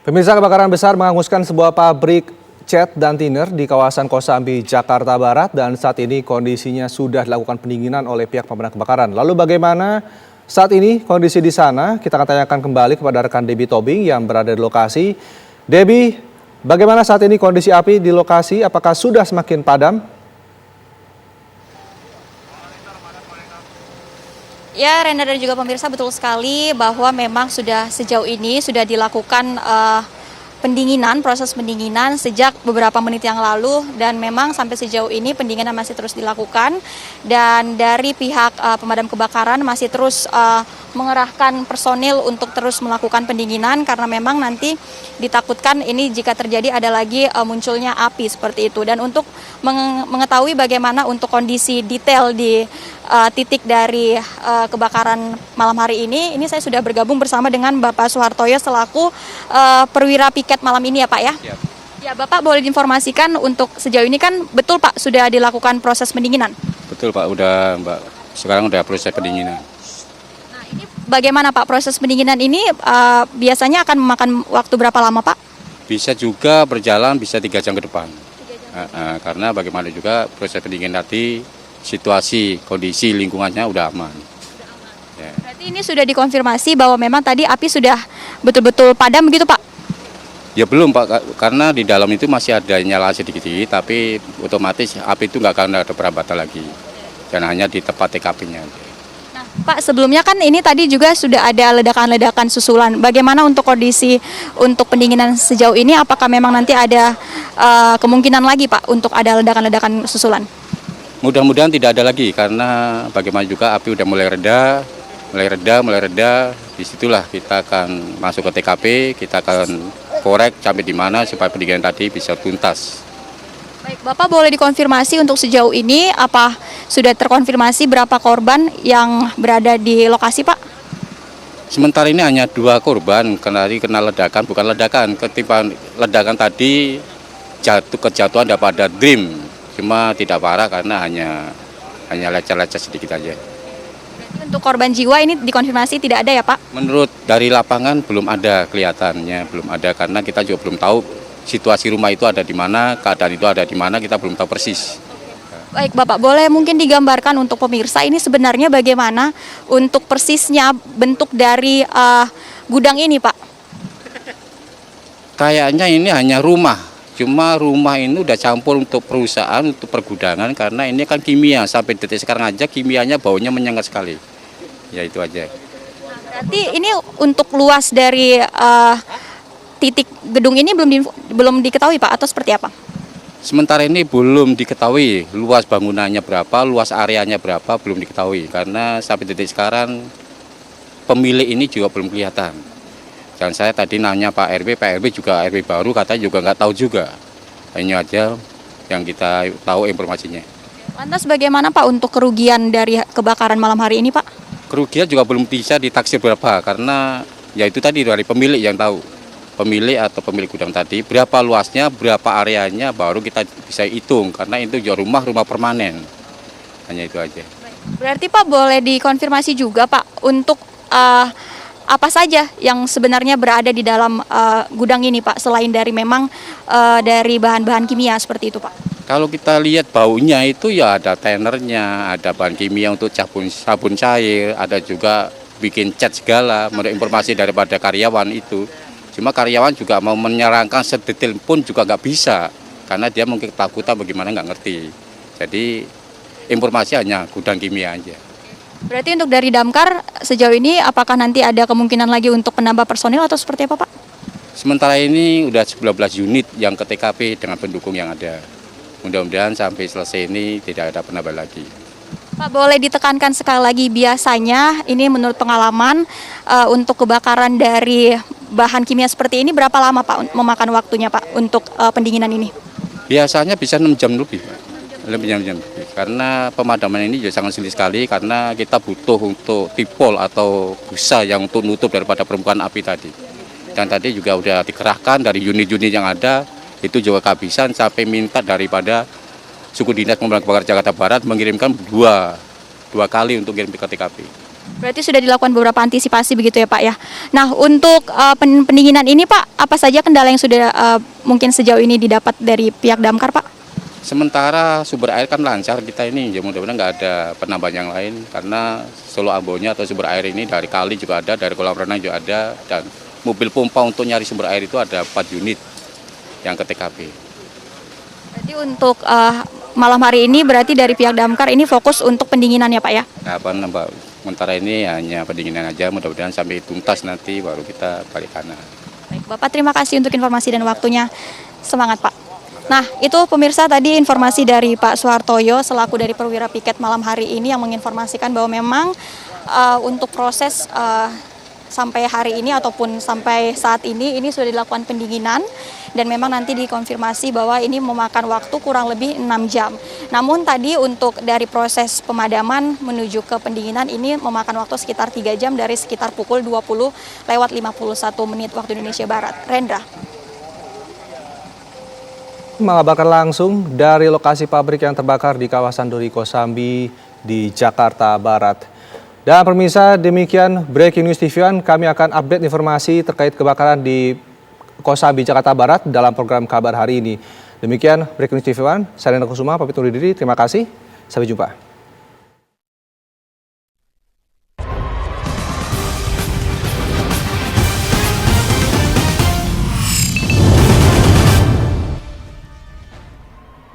Pemirsa, kebakaran besar menghanguskan sebuah pabrik cat dan thinner di kawasan Kosambi, Jakarta Barat, dan saat ini kondisinya sudah dilakukan pendinginan oleh pihak pemadam kebakaran. Lalu bagaimana saat ini kondisi di sana? Kita akan tanyakan kembali kepada rekan Debbie Tobing yang berada di lokasi. Debbie, bagaimana saat ini kondisi api di lokasi? Apakah sudah semakin padam? Ya, Renda dan juga pemirsa, betul sekali bahwa memang sudah sejauh ini sudah dilakukan pendinginan, proses pendinginan sejak beberapa menit yang lalu, dan memang sampai sejauh ini pendinginan masih terus dilakukan, dan dari pihak pemadam kebakaran masih terus mengerahkan personil untuk terus melakukan pendinginan karena memang nanti ditakutkan ini jika terjadi ada lagi munculnya api seperti itu. Dan untuk mengetahui bagaimana untuk kondisi detail di titik dari kebakaran malam hari ini saya sudah bergabung bersama dengan Bapak Suhartoyo selaku perwira piket malam ini ya Pak ya. Ya Bapak, boleh diinformasikan untuk sejauh ini kan betul Pak sudah dilakukan proses pendinginan? Betul Pak, udah Mbak. Sekarang udah proses pendinginan. Nah ini bagaimana Pak proses pendinginan ini biasanya akan memakan waktu berapa lama Pak? Bisa juga berjalan bisa 3 jam ke depan. Karena bagaimana juga proses pendinginan tadi situasi, kondisi lingkungannya udah aman. Ya. Berarti ini sudah dikonfirmasi bahwa memang tadi api sudah betul-betul padam begitu Pak? Ya belum Pak, karena di dalam itu masih ada nyala sedikit-sedikit, tapi otomatis api itu nggak akan ada perambatan lagi. Dan hanya di tempat TKP-nya. Nah Pak, sebelumnya kan ini tadi juga sudah ada ledakan-ledakan susulan. Bagaimana untuk kondisi untuk pendinginan sejauh ini? Apakah memang nanti ada kemungkinan lagi Pak untuk ada ledakan-ledakan susulan? Mudah-mudahan tidak ada lagi, karena bagaimana juga api udah mulai reda. Disitulah kita akan masuk ke TKP, kita akan korek sampai di mana supaya pendinginan tadi bisa tuntas. Baik, Bapak boleh dikonfirmasi untuk sejauh ini apa sudah terkonfirmasi berapa korban yang berada di lokasi Pak? Sementara ini hanya 2 korban kena ledakan, bukan ledakan, ketimbang ledakan tadi kejatuhan daripada dream. Cuma tidak parah karena hanya lecet-lecet sedikit aja. Berarti untuk korban jiwa ini dikonfirmasi tidak ada ya Pak? Menurut dari lapangan belum ada kelihatannya, belum ada karena kita juga belum tahu situasi rumah itu ada di mana, keadaan itu ada di mana, kita belum tahu persis. Baik Bapak, boleh mungkin digambarkan untuk pemirsa ini sebenarnya bagaimana untuk persisnya bentuk dari gudang ini Pak? Kayaknya ini hanya rumah. Cuma rumah ini udah campur untuk perusahaan, untuk pergudangan, karena ini kan kimia. Sampai detik sekarang aja kimianya baunya menyengat sekali. Ya itu aja. Berarti ini untuk luas dari titik gedung ini belum diketahui Pak atau seperti apa? Sementara ini belum diketahui luas bangunannya berapa, luas areanya berapa, belum diketahui. Karena sampai detik sekarang pemilik ini juga belum kelihatan. Dan saya tadi nanya Pak RW juga RW baru katanya juga nggak tahu juga. Hanya aja yang kita tahu informasinya. Lantas bagaimana Pak untuk kerugian dari kebakaran malam hari ini Pak? Kerugian juga belum bisa ditaksir berapa karena ya itu tadi dari pemilik yang tahu. Pemilik atau pemilik gudang tadi berapa luasnya, berapa areanya baru kita bisa hitung karena itu juga rumah permanen. Hanya itu aja. Berarti Pak boleh dikonfirmasi juga Pak untuk apa saja yang sebenarnya berada di dalam gudang ini Pak, selain dari memang dari bahan-bahan kimia seperti itu Pak? Kalau kita lihat baunya itu ya ada tenernya, ada bahan kimia untuk sabun cair, ada juga bikin cat segala, menurut informasi daripada karyawan itu. Cuma karyawan juga mau menyerangkan sedetail pun juga nggak bisa, karena dia mungkin ketakutan bagaimana nggak ngerti. Jadi informasi hanya gudang kimia aja. Berarti untuk dari Damkar sejauh ini apakah nanti ada kemungkinan lagi untuk penambah personil atau seperti apa Pak? Sementara ini udah 19 unit yang ke TKP dengan pendukung yang ada. Mudah-mudahan sampai selesai ini tidak ada penambah lagi. Pak boleh ditekankan sekali lagi, biasanya ini menurut pengalaman untuk kebakaran dari bahan kimia seperti ini berapa lama Pak memakan waktunya Pak untuk pendinginan ini? Biasanya bisa 6 jam lebih Pak. Lebih jam. Karena pemadaman ini juga sangat sulit sekali karena kita butuh untuk tipol atau busa yang untuk nutup daripada permukaan api tadi. Dan tadi juga sudah dikerahkan dari unit-unit yang ada, itu juga kehabisan sampai minta daripada suku dinas pemadam kebakaran Jakarta Barat mengirimkan dua kali untuk kirim ke TKP. Berarti sudah dilakukan beberapa antisipasi begitu ya Pak ya. Nah untuk pendinginan ini Pak, apa saja kendala yang sudah mungkin sejauh ini didapat dari pihak Damkar Pak? Sementara sumber air kan lancar kita ini, ya mudah-mudahan nggak ada penambahan yang lain karena Solo Ambonya atau sumber air ini dari kali juga ada, dari kolam renang juga ada, dan mobil pompa untuk nyari sumber air itu ada 4 unit yang ke TKP. Berarti untuk malam hari ini berarti dari pihak Damkar ini fokus untuk pendinginan ya Pak ya? Sementara ini hanya pendinginan aja, mudah-mudahan sampai tuntas nanti baru kita balik kanan. Baik Bapak, terima kasih untuk informasi dan waktunya. Semangat Pak. Nah, itu pemirsa tadi informasi dari Pak Suhartoyo selaku dari perwira piket malam hari ini yang menginformasikan bahwa memang untuk proses sampai hari ini ataupun sampai saat ini sudah dilakukan pendinginan dan memang nanti dikonfirmasi bahwa ini memakan waktu kurang lebih 6 jam. Namun tadi untuk dari proses pemadaman menuju ke pendinginan ini memakan waktu sekitar 3 jam dari sekitar pukul 20:51 waktu Indonesia Barat. Rendra. Mengabarkan langsung dari lokasi pabrik yang terbakar di kawasan Duri Kosambi di Jakarta Barat. Dan pemirsa, demikian Breaking News TV One. Kami akan update informasi terkait kebakaran di Kosambi, Jakarta Barat dalam program Kabar Hari ini. Demikian Breaking News TV One. Saya Renda Kusuma, pamit undur diri. Terima kasih. Sampai jumpa.